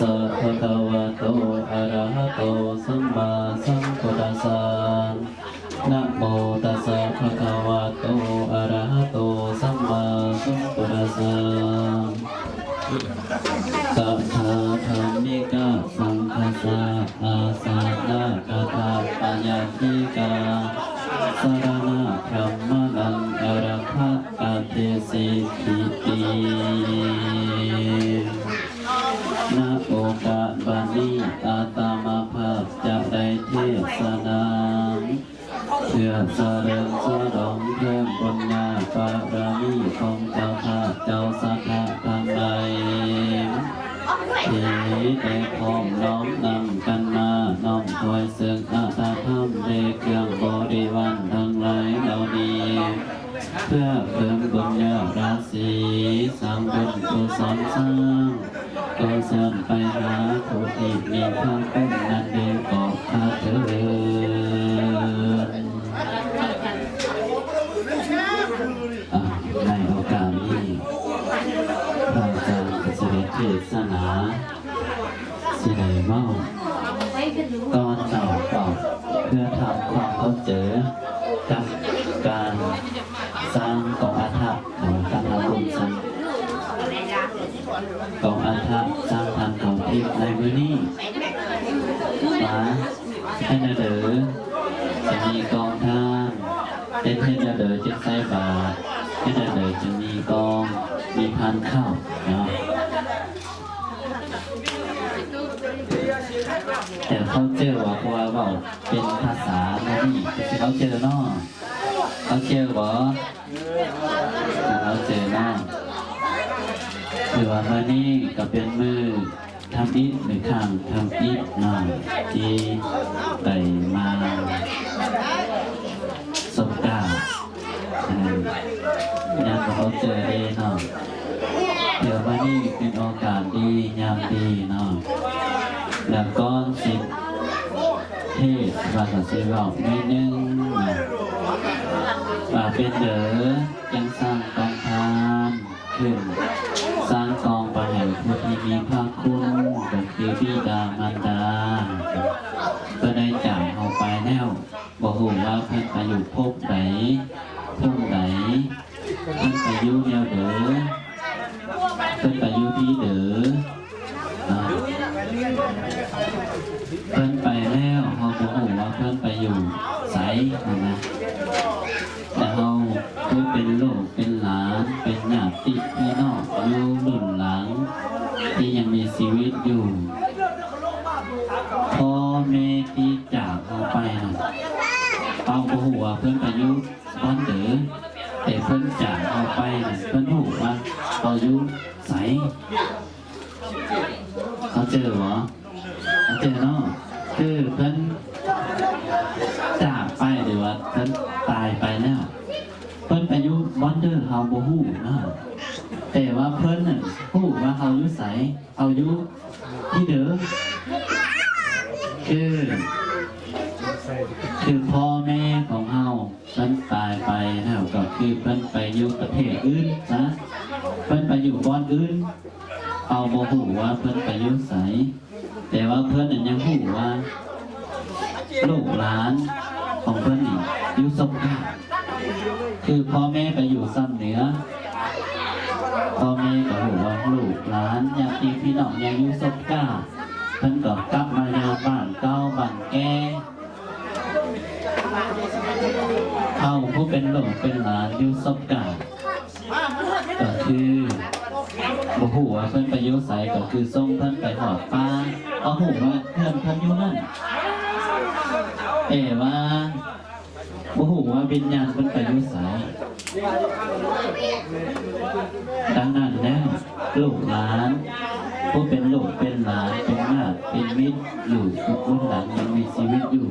สะภะคะวะโตอะระหะโตสัมมาสัมพุทธัสสะนะโมตัสสะภะคะวะโตอะระหะโตสัมมาสัมพุทธัสสะกะถาธรรมิกะสังฆสะอาสานะกะถาปัญญาธิกาสรณะธรรมนังอรหัตตเทสิทิตินะโอกาสบัดนี้อาตมาภาพจะได้เทศนาเพื่อเสริมสรองเพิ่มบุญญาบารมีของเจ้าข้าเจ้าสัทธาทั้งหลายที่ได้พร้อมน้อมนำกันมาน้อมถวายซึ่งอาตธรรมในเครื่องบริวารทั้งหลายเหล่านี้เพื่อเพิ่มบุญญาราศีสร้างบุญกุศลสร้างก็เสื่อมไปหาผู้ที่มีพระคุณนั้นเองก็พาเถิดในโอกาสนี้พระอาจารย์จะเสด็จเทศนาสิได้เมาก่อนเต่าเป่าเพื่อทำความเข้าใจกับการสร้างกองอาถรรพ์ของการทำบุญสร้างกองอาถรรพ์สร้างทางของทิพย์ในมื้อนี้มาให้นาเดอจะมีกองทางเป็นให้นาเดอจะใส่บาตรให้นาเดอจะมีกองมีพันข้าวเนาะแต่เขาเจอว่าเป็นภาษาโนนี่เขาเจอเนาะเขาเจอบ่เขาเจอเนาะคือว่ามื้อนี้ก็เป็นมื้อทำอิฐหรือข้างทำอิฐเนาะที่ไปมาสงกรานต์ยามเขาเจอเองเนาะเดี๋ยววันนี้เป็นโอกาสดียามดีเนาะแล้วก็สิเทศว่าจะสิบอกนิดนึงว่าเป็นเด้อยังสร้างกองทานขึ้นสร้างกองไปให้ผู้ที่มีพระคุณก็คือบิดามารดาก็ได้จากเอาไปแล้วบอกว่าเพิ่นไปอยู่ภพไหนภูมิไหนเพิ่นไปอยู่แนวเด้อเพิ่นไปอยู่ที่เด้อเพิ่นไปแล้วเขาบอกว่าเพิ่นไปอยู่ไสนะแต่เขาคือเป็นลูกเป็นหลานเป็นญาติพี่น้องอยู่รุ่นหลังที่ยังมีชีวิตอยู่พ่อแม่ที่จากเขาไปนะเอาบอกว่าเพิ่นไปอยู่บ้านเด้อแต่เพิ่นจากเขาไปนะเพิ่นบอกว่าเขาอยู่ไสเขาเจอเหรอเขาเจอเนาะคือเพิ่นจากไปหรือว่าเพิ่นตายไปแล้วเพิ่นไปอยู่บ้านเด้อเฮาบ่ฮู้นะแต่ว่าเพิ่นน่ะฮู้ว่าเฮาอยู่ไสเฮาอยู่ที่เด้อคือพ่อแม่ของเฮาเพิ่นตายไปแล้วก็คือเพิ่นไปอยู่ประเทศอื่นนะเพิ่นไปอยู่บ้านอื่นเอาบ่ฮู้ว่าเพิ่นไปอยู่ไสแต่ว่าเพิ่นน่ะยังฮู้ว่าลูกหลานของเพิ่นนี่อยู่สงขลาคือพ่อแม่ไปอยู่ซ้ำเหนือพ่อแม่ก็ฮู้ว่าลูกหลานญาติพี่น้องยังอยู่สงขลาเพิ่นก็กลับมายังบ้านเก่าบ้านแก่เขาผู้เป็นลูกเป็นหลานอยู่สงขลาก็คือบ่ฮู้ว่าเพิ่นไปอยู่ไสก็คือส่งเพิ่นไปหอดป่าเอาฮู้ว่าเพิ่นอยู่นั่นแต่ว่าบ่ฮู้ว่าวิญญาณเพิ่นไปอยู่ไสดังนั้นแล้วลูกหลานผู้เป็นลูกเป็นหลานเป็นญาติเป็นมิตรอยู่ทุกคนหลังยังมีชีวิตอยู่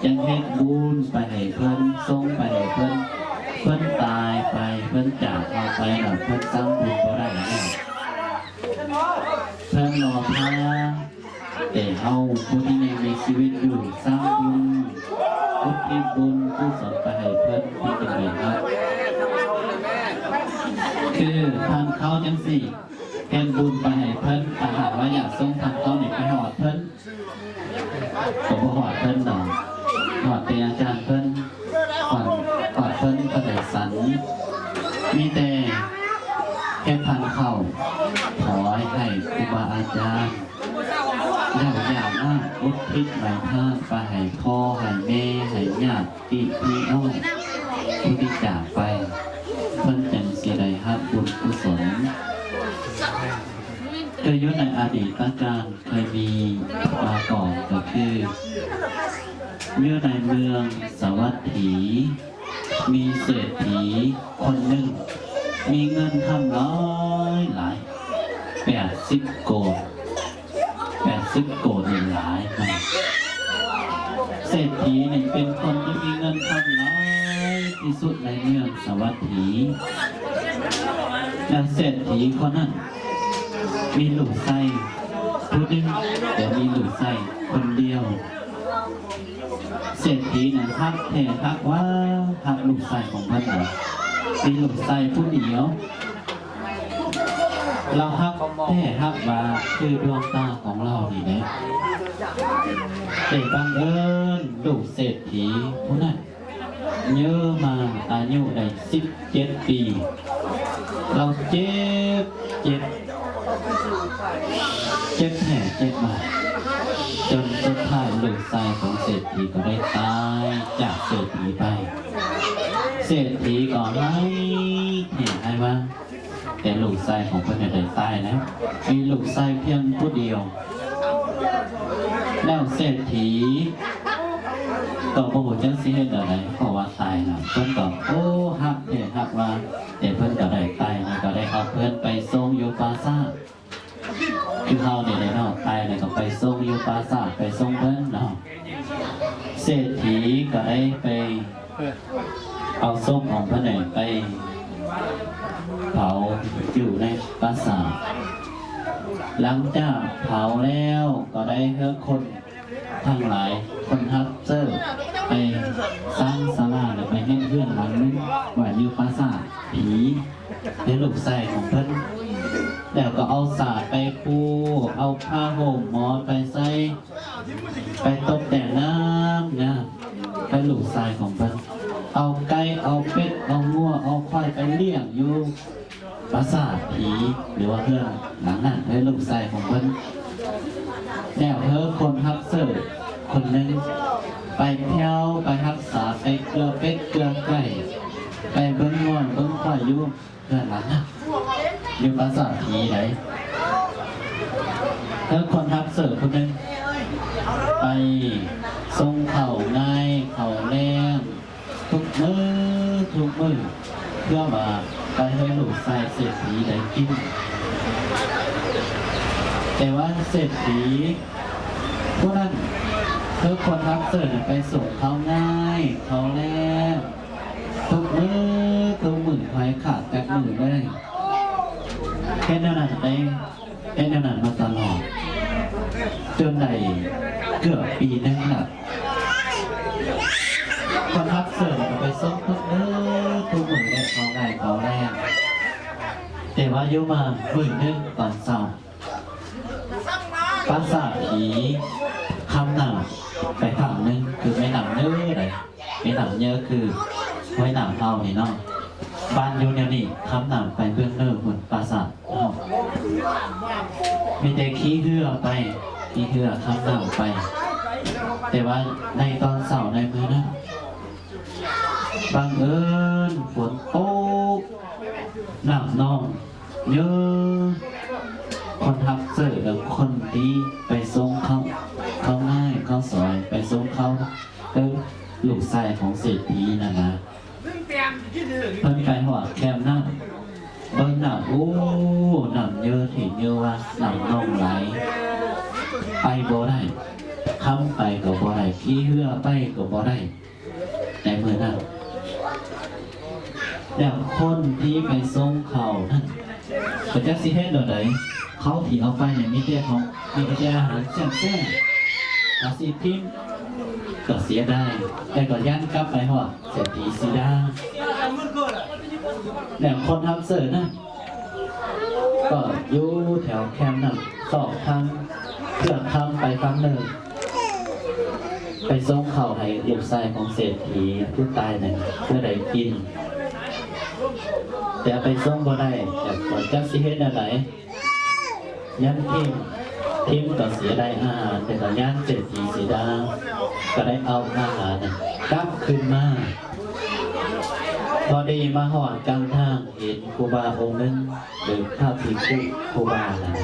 ยังเฮ็ดบุญไปให้เพิ่นส่งไปให้เพิ่นตายไปเพิ่นจากเราไปแล้วเพิ่นสร้างบุญบ่ได้แล้วเพิ่นรอพาแต่เฮาผู้ที่ยังมีชีวิตอยู่สร้างบุญอุทิศบุญกุศลไปให้เพิ่นที่เป็นครับคือทางเขาจังสี่ เฮ็ดบุญไปให้เพิ่นถ้าหากว่าอยากส่งทางเขานี่ไปหอดเพิ่นก็บ่หอดเพิ่นดอกหอดเป็นอาจารย์เพิ่นหอดเพิ่นก็ได้สันมีแต่เฮ็ดพันเข้าขอให้ครูบาอาจารย์แล้วอย่างมากอุทิศใบทานไปให้พ่อให้แม่ให้ญาติพี่น้องผู้ที่จากไปเพิ่นจังสิได้รับบุญกุศลเคยอยู่ในอดีตการเคยมีมาก่อนก็คืออยู่ในเมืองสวัสดีมีเศรษฐีคนหนึ่งมีเงินทำร้อยหลาย80 โกดนี่หลายมากเศรษฐีนี่เป็นคนที่มีเงินทำร้อยที่สุดในเมืองสวัสดีและเศรษฐีคนนั้นมีลูกไส้ผู้หนึ่งแต่มีลูกไส้คนเดียวเศรษฐีน่ะฮักแท้ฮักว่าฮักลูกไส้ของเพิ่นน่ะมีลูกไส้ผู้เดียวเราฮักแท้ฮักว่าคือดวงตาของเรานี่แหละแต่บังเอิญลูกเศรษฐีผู้นั้นเยอะมาอายุได้17 ปีเราเจ็บแผลเจ็บมาจนสุดท้ายลูกชายของเศรษฐีก็ได้ตายจากเศรษฐีไปเศรษฐีก็ให้เห็นให้ว่าแต่ลูกชายของเพื่อนได้ตายแล้วมีลูกชายเพียงผู้เดียวแล้วเศรษฐีก็บ่ฮู้จักสิเฮ็ดอะไรเพราะว่าตายแล้วเพิ่นก็โอ้ฮักแท้ฮักว่าแต่เพิ่นก็ได้ตายแล้วก็ได้เอาเพิ่นไปส่งอยู่ปราสาทคือเฮานี่แหละเนาะตายแล้วก็ไปส่งอยู่ปราสาทไปส่งเพิ่นเนาะเศรษฐีก็ได้ไปเอาศพของเพิ่นนี่ไปเผาอยู่ในปราสาทหลังจากเผาแล้วก็ได้เฮือคนทั้งหลายคนฮับเซอร์ไปสร้างศาลาหรือไปให้เพื่อนหลังนึงว่าอยู่ปราสาทผีในลูกใส่ของเพิ่นแล้วก็เอาสาดไปปูเอาผ้าห่มหมอนไปใส่ไปตกแต่งน้ำนะไปลูกใส่ของเพิ่นเอาไก่เอาเป็ดเอางัวเอาควายไปเลี้ยงอยู่ปราสาทผีหรือว่าเพื่อนหลังนั้นให้ลูกใส่ของเพิ่นแล้วคนฮับเสิร์ฟคนหนึ่งไปเที่ยวไปรักษาไปเกลือเป็ดเกลือไก่ไปเบิ้งงอนเบิ้งควายอยู่เพื่อนหลังนั้นอยู่ปราสาทผีไหนคนฮับเสิร์ฟคนหนึ่งไปส่งเข่าง่ายเข่าแรงทุกมือเพื่อมาไปให้ลูกชายเศรษฐีได้กินแต่ว่าเศรษฐีพวกนั้นคนรับเสิร์ฟไปส่งเขาง่ายเขาแรงทุกมือหอยขาดจากมือได้แค่นั้นมาตลอดจนได้เกือบปีนึงน่ะคนรับเสิร์ฟไปส่งทุกมือได้เขาง่ายเขาแรงแต่ว่าโยมามือนึงตอนเช้าปราสาทผีคำหนำไปฝั่งนึงคือไม่หนำเนื้อเลยไม่หนำเนื้อคือไว้หนำเท่านี่เนาะบ้านอยู่เนี่ยนี่คำหนำไปเบื้องเนื้อหุ่นปราสาทมีแต่ขี้เหือไปขี้เหือคำหนำไปแต่ว่าในตอนเสาร์ในมือนั้นบังเอิญฝนตกหนักนองเยอะคนทับเสิร์ฟกับคนที่ไปส่งเขาง่ายเขาสอยไปส่งเขาลูกชายของเศรษฐีนะเพิ่นไปหัวแคมน้ำเบิ่งน้ำโอ้น้ำเยอะถี่เยอะว่าน้ำนองไหลไปบ่ได้ค้ำไปก็บ่ได้ขี้เหือไปก็บ่ได้ในเมื่อนั้นแล้วคนที่ไปส่งเขานั่นก็จะสิเฮ็ดโดยใดเขาที่เอาไปเนี่ยมีแต่อาหารแซ่บๆอาซีพิมก็เสียได้แต่ก็ยันกลับไปหัวเศรษฐีสีดาแล้วคนทำเสิร์ฟนะ ก็อยู่แถวแคมป์นั่นสอบทางเพื่อทำไปครั้งหนึ่งไปส่งข่าวให้ลูกชายของเศรษฐีผู้ตายนั่นเพื่อได้กินแต่ไปส่งบ่ได้แต่ก่อนจักสิเฮ็ดอันไหนยันทิมก็เสียได้อาหารแต่ก็ย่านเศรษฐีเสียดาก็ได้เอาอาหารนั้นกลับขึ้นมาพอดีมาหอดกลางทางเห็นครูบาองค์นึงเดินข้ามพิคุครูบานั้น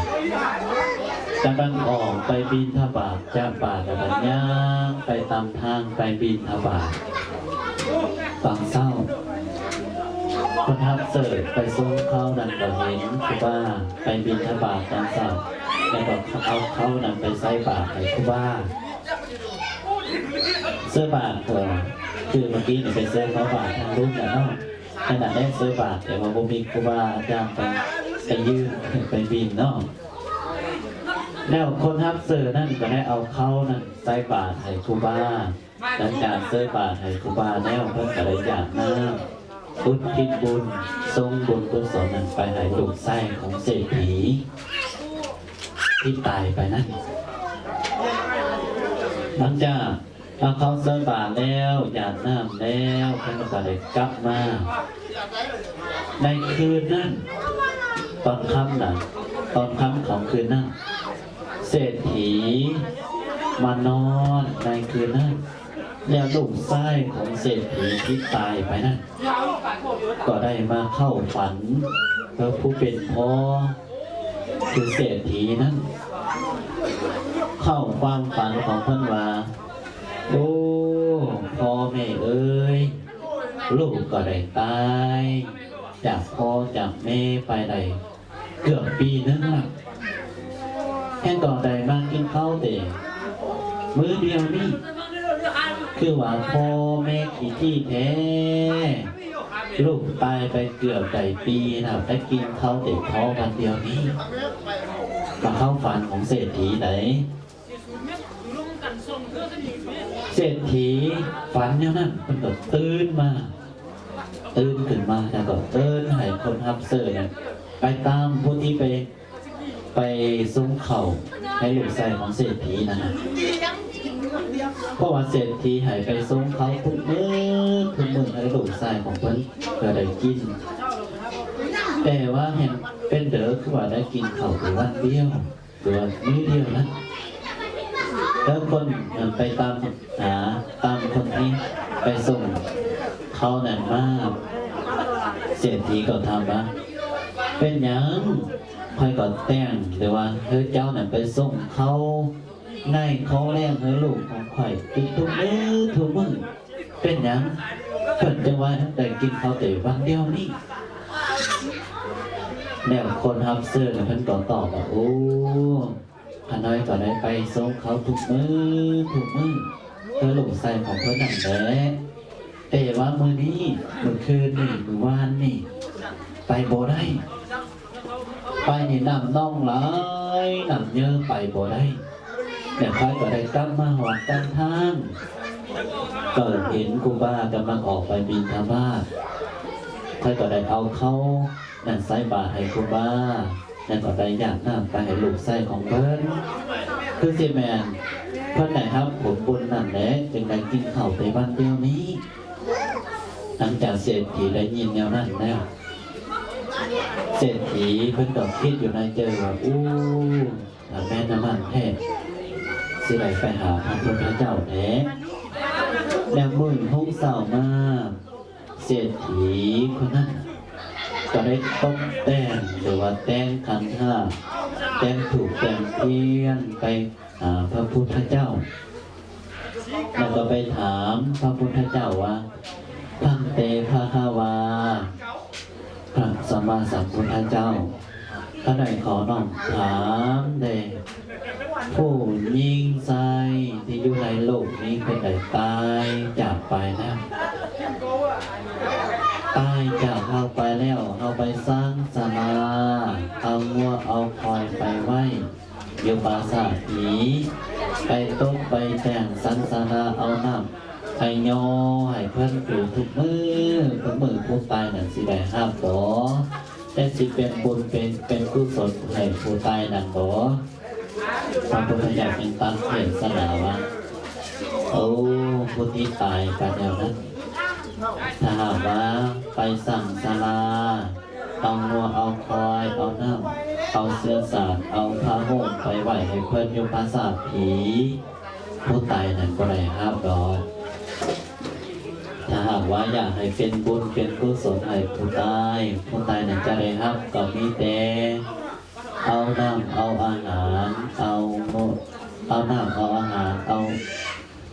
กำลังออกไปบิณฑบาตจากป่าตะบัญญาไปตามทางไปบิณฑบาตฟังเศร้าคนทับเสิร์ฟไปส่งเข้านั่นก็เห็นครูบาไปบิณฑบาตตอนเช้าแล้วก็เอาเข้านั่นไปใส่บาตรให้ครูบาเสื้อบาทคือเมื่อกี้เนี่ยไปเสื้อเขาบาททางรุ่นแล้วเนาะขนาดได้เสื้อบาทแต่ว่าบ่มีครูบาจ้างไปยืนไปบินเนาะแล้วคนทับเสื้อนั่นก็ได้เอาเข้านั่นใส่บาทให้ครูบาหลังจากเสื้อบาทให้ครูบาแล้วเพิ่นก็เลยอยากน้ำอุทิศบุญทรงบุญกุศลนั้นไปให้ลูกไส้ของเศรษฐีที่ตายไปนั่นหลังจากเอาเขาเสื้อบาทแล้วหยาดน้ำแล้วเพิ่นก็เลยกลับมาในคืนนั้นตอนค่ำของคืนนั้นเศรษฐีมานอนในคืนนั้นแล้วลูกไส้ของเศรษฐีที่ตายไปนั้นก็ได้มาเข้าฝันพระผู้เป็นพ่อคือเศรษฐีนั้นเข้าความฝันของเพิ่นว่าโอ้พ่อแม่เอ้ยลูกก็ได้ตายจากพ่อจากแม่ไปได้เกือบปีนึงละแค่ก่อนใดมากินข้าวแต่มื้อเดียวนี่คือว่าพ่อแม่ขี้ที่แท้ลูกตายไปเกือบได้ปีนะไปกินข้าวแต่พ่อวันเดียวนี้มาเข้าฝันของเศรษฐีไหนเศรษฐีฝันเนี่ยนั่นมันก็ตื่นขึ้นมาแล้วก็ตื่นให้คนทับเสื้อเนี่ยไปตามผู้ที่ไปซุ้มเข่าให้ลูกชายของเศรษฐีนั่นนะเพราะว่าเศรษฐีให้ไปซุ้มเขาทุกมื้อให้ลูกชายของเพิ่นก็ได้กินแต่ว่าเห็นเป็นเด้อคือว่าได้กินข้าวแต่วันเดียวหรือว่ามื้อเดียวนั้นแล้วคนไปตามคนที่ไปส่งเขานั่นมากเศรษฐีก็ทำว่าเป็นอย่างค่อยก็แต่งหรือว่าเฮ้ยเจ้านั่นไปส่งเขาในเขาแรงเฮ้ยลูกของข่อยกินทุกมื้อเป็นอย่างเพิ่นจังว่าได้กินเขาแต่วันเดียวนี่แล้วคนทับเสื้อเพิ่นก็ตอบว่าโอ้ขน้อยก็ได้ไปส่งเขาทุกมื้อเธอลูกใส่ของเพิ่นนั่นแหละแต่ว่ามื้อนี้มื้อคืนนี่มื้อวานนี่ไปบ่ได้ไปนี่น้ำน้องหลายน้ำเยอะไปบ่ได้แต่ใครก็ได้กลับมาหอดกันทางก็เห็นครูบากำลังออกไปบิณฑบาตใครก็ได้เอาเข้านั่นใส่บาตรให้ครูบานั่นก็ได้อยากน้ำไปให้ลูกไส้ของเพิ่นคือสิแมนเพิ่นไหนครับผลบุญนั่นแหละจึงได้กินข้าวในวันเดียวนี้หลังจากเศรษฐีได้ยินแนวนั้นแล้วเศรษฐีเพิ่นก็คิดอยู่ในใจว่าอู้แม่น้ำมันแท้สิได้ไปหาพระพุทธเจ้าแท้แล้วมื้อห้องเศร้ามากเศรษฐีคนนั้นก็ได้ตกแต่งหรือว่าแต่งขันห้าแต่งถูกแต่งเพี้ยนไปหาพระพุทธเจ้าแล้วก็ไปถามพระพุทธเจ้าว่าพังเตภะคะวาพระสัมมาสัมพุทธเจ้าท่านได้ขอน้อมถามเดผู้ยิงใจที่อยู่ในโลกนี้เป็นได้ตายจากไปแล้วตายจากเราไปแล้วเราไปสร้างศาลาเอางัวเอาควายไปไว้อยู่ปราสาทผีไปตกไปแต่งสันศาลาเอาน้ำให้ย่อให้เพื่อนอยู่ทุกมือผู้ตายนั่นสิได้ห้ามต่อ แต่สิเป็นบุญเป็นกุศลให้ผู้ตายนั่นบ่พระพุทธเจ้าเป็นตั้งเทศนาว่าโอ้ผู้ที่ตายไปแล้วนั้นถ้าหากว่าไปสั่งศาลาเอางัวเอาควายเอาน้ำเอาเสื้อสาดเอาผ้าห่มไปไหวให้เพื่อนอยู่ปราสาทผีผู้ตายนั้นก็ได้ห้ามดอกถ้าหากว่าอยากให้เป็นบุญเป็นกุศลให้ผู้ตายนั้นจะได้ห้ามก็มีแต่เอาน้ำเอาอาหารเอาน้ำเอาอาหารเอา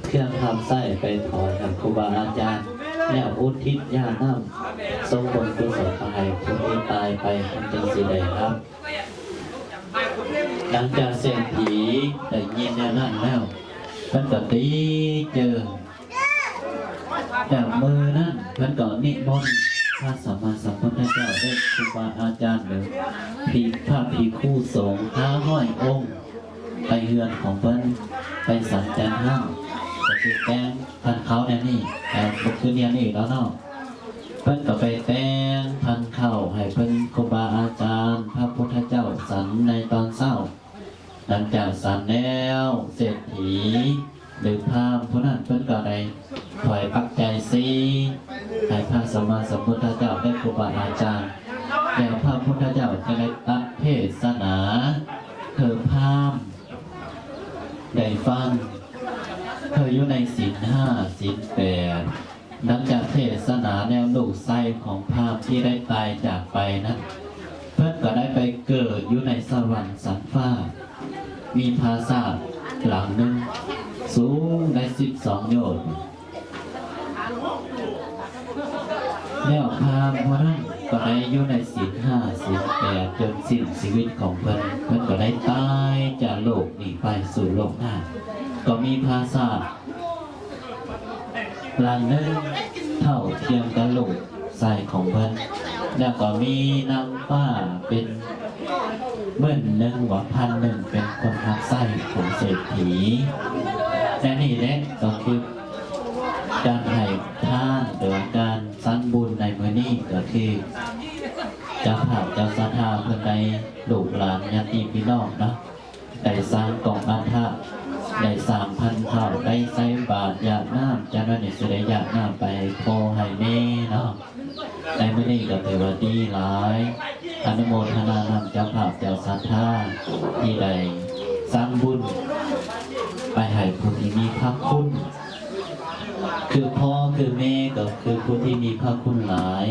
เครื่องทำไส้ไปถอยกับครูบาอาจารย์แล้วอุทิศญาณน้ำทรงบุญกุศลให้ผู้ที่ตายไปมันจึงสิได้ครับหลังจากเศรษฐีได้ยินแนวนั้นแล้วเพิ่นก็ตีเจอจากมือนั้นเพิ่นก็นิมนต์พระสัมมาสัมพุทธเจ้าได้ครูบาอาจารย์หรือพระภิกขุสงฆ์500 องค์ไปเฮือนของเพิ่นไปสันจันห้ามก็คือแต้งพันเขาเนี่ยนี่แต่บุกคือเนี่ยนี่แล้วเนาะเพิ่นก็ไปแต้งพันเข้าให้เพิ่นครูบาอาจารย์พระพุทธเจ้าสันในตอนเช้าหลังจากสันแล้วเศรษฐีหรือพราหมณ์ผู้นั้นเพิ่นก็ได้ถอยปักใจซีให้พระสัมมาสัมพุทธเจ้าได้ครูบาอาจารย์แล้วพระพุทธเจ้าจะได้ตัดเทศนาเธอพราหมณ์ได้ฟังเธออยู่ในศีล 5 ศีล 8หลังจากเทศนาแนวลูกไส้ของพราหมณ์ที่ได้ตายจากไปนั้นเพื่อนก็ได้ไปเกิดอยู่ในสวรรค์สันฟ้ามีปราสาทหลังหนึ่งสูงใน12 โยชน์แล้วพราหมณ์คนนั้นก็ได้อยู่ในศีล 5 ศีล 8จนสิ้นชีวิตของเพิ่นก็ได้ตายจากโลกนี้ไปสู่โลกหน้าก็มีปราสาทหลังหนึ่งเท่าเทียมกับโลกใส่ของเพิ่นแล้วก็มีนางฟ้าเป็น11,000เป็นคนทักไส้ของเศรษฐีและนี่แหละก็คือการให้ทานหรือการสร้างบุญในมื้อนี้ก็คือเจ้าภาพเจ้าศรัทธาเพิ่นได้ลูกหลานญาติพี่น้องเนาะได้สร้างกองอาถรรพ์ได้3,000 เท่าได้ใส่บาตรหยาดน้ำจะนั่นนี่สิได้หยาดน้ำไปโพให้แม่เนาะในมื้อนี้ก็ถือว่าดีหลายอนุโมทนานำเจ้าภาพเจ้าศรัทธาที่ได้สร้างบุญไปให้ผู้ที่มีพระคุณคือพ่อคือแม่ก็คือผู้ที่มีพระคุณหลาย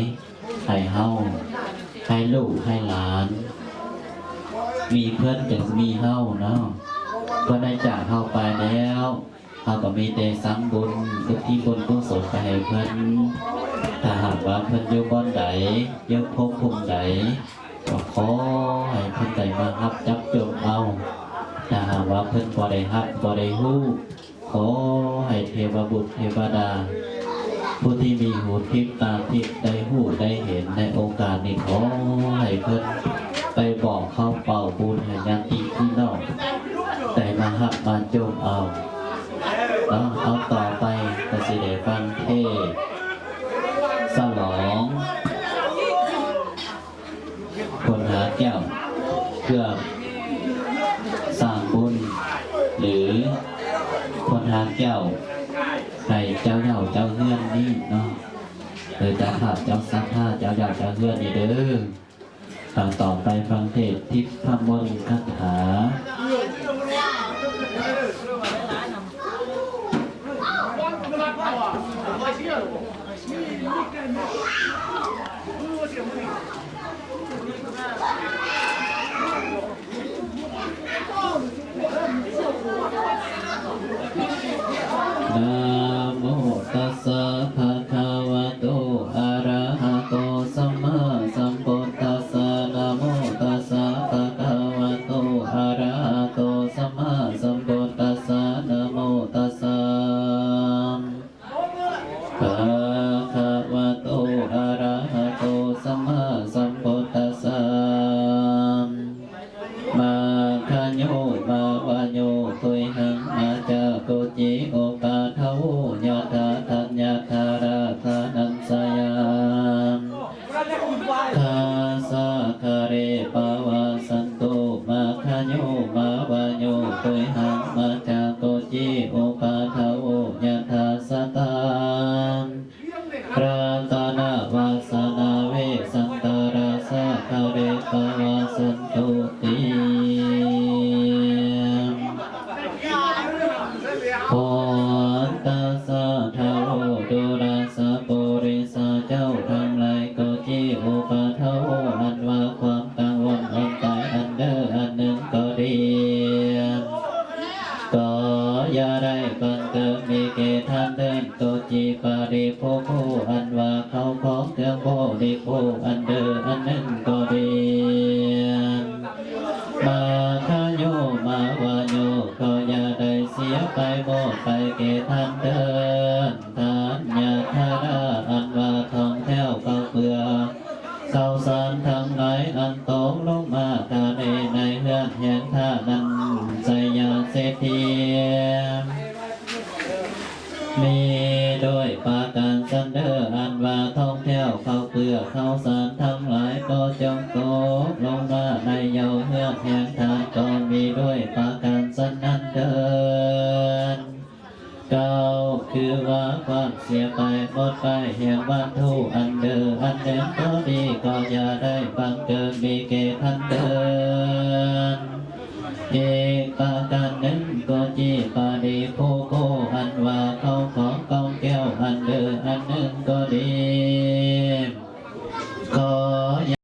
ให้เฮาให้ลูกให้หลานมีเพื่อนจึงมีเฮาเนาะเพื่อนได้จากเฮาไปแล้วเฮาก็มีแต่สร้างบุญอุทิศบุญกุศลไปให้เพื่อนถ้าหากว่าเพื่อนอยู่บ้านใดอยู่ภพภูมิใดก็ขอให้เพื่อนได้มารับจับจงเอาถ้าหากว่าเพื่อนบ่ได้รับบ่ได้ฮู้ขอให้เทวบุตรเทวดาผู้ที่มีหูทิพย์ตาทิพย์ได้หูได้เห็นในโอกาสนี้ขอให้เพิ่นไปบอกเข้าเป่าบุญให้ญาติพี่น้องแต่มาหักมาโจมเอาต่อไปก็สิได้ฟังเทศฉลองคนหาแก้วเพื่อสร้างบุญหรือคนหาแก้วให้เจ้าเหย่าเจ้าเฮือนนี่เนาะหรือเจ้าภาพเจ้าสักผ้าเจ้าเหย่าเจ้าเฮือนนี่เด้อต่อไปฟังเทศทิพย์พระมนต์คาถานะโมตัสสะภะคะวะโตอะระหะโตสัมมาสัมพุทธัสสะนะโมตัสสะภะคะวะโตอะระหะโตสัมมาสัมพุทธัสสะนะโมตัสสะภะคะวะโตอะระหะโตสัมมาสัมพุทธัสสะมาคัญโยมาวะโยตุยหังอาจาโกจิโอกาทาวญาตาทัญญาธาราธานันสยามคาสา มัจจโกจิอุปาทโวยัตถาสตังปรารถนาวาสนาเวสันตราสะคาเรปวาสันตุติโพตัสสะทาโวดุราสะปุริสาเจ้าทั้งหลายโกจิอุปาทโวอันว่าความกังวลอันตายอันเดออันหนึ่งก็ดีก็อย่าได้บังเกิดมีเกท่านเดินโกจิปาริโภโคอันว่าเขาของเครื่องโภดิโภอันเดออันหนึ่งก็ดีมาคาโยมาวาโยก็อย่าได้เสียไปหมดไปเกท่านเดินทานยาธาดาอันว่าทองแถวเขาเปลือกข้าวสารทั้งหลายอันตกลงมาทาในเฮือนแห่งท่านั้นใจยาเศรษฐีมีโดยปาการสันเดออันว่าท่องเที่ยวเข้าเปลือกเข้าสารทั้งหลายก็จงตกลงมาในเยาเฮือกแห่งทานก็มีด้วยปาการสันนั้นเดินเก้าคือว่าความเสียไปหมดไปแห่งวัตถุอันเดิมอันเดิมก็ดีก็อย่าได้บังเกิดมีเกทันเดินเอกปาการหนึ่ง